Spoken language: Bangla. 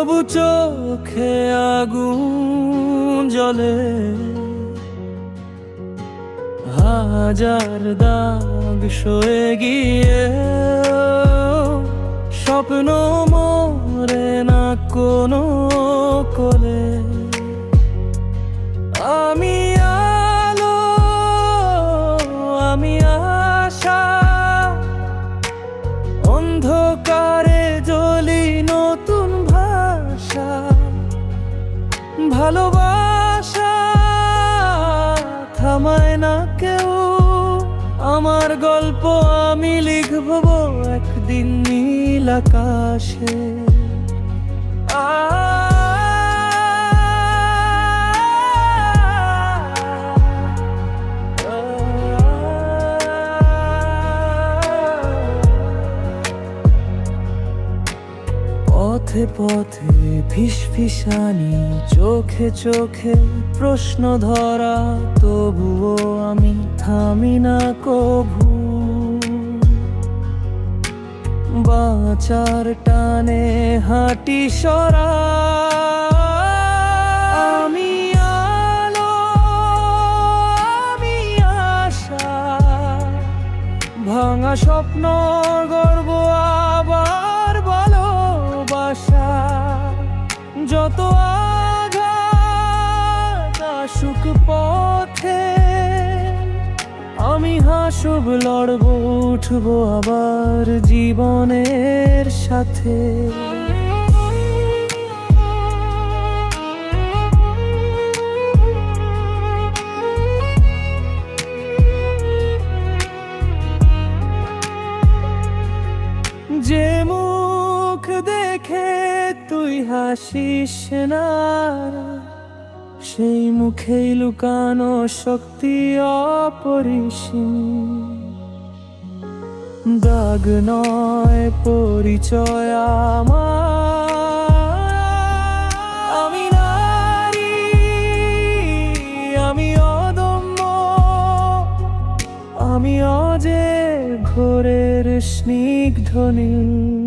তবু চোখে আগুন জ্বলে, হাজার দাগ সয়ে গিয়ে স্বপ্ন মরে না কোনো কোলে। আমি আলো, আমি আশা, অন্ধকারে জ্বলি নতুন ভাষা। ভালোবাসা থামায় না কেউ, আমার গল্প আমি লিখব একদিন নীল আকাশে। পথে পথে ফিসফিসানি, চোখে চোখে প্রশ্ন ধরা, তবুও আমি থামি না কভু। বাঁচার টানে হাঁটি সরা, আমি আলো, আমি আশা। ভাঙা স্বপ্ন গর্ব আবার ভালোবাসা। যত আঘাত আসুক পথে, আমি হাসব, লড়ব, উঠব আবার জীবনের সাথে। যে মুখ দেখে তুই হাসিস না, সেই মুখেই লুকানো শক্তি অপরিসীম। দাগ নয় পরিচয় আমার, আমি নারী, আমি অদম্য, আমি অজে ঘোরের স্নিগ্ধ নীল।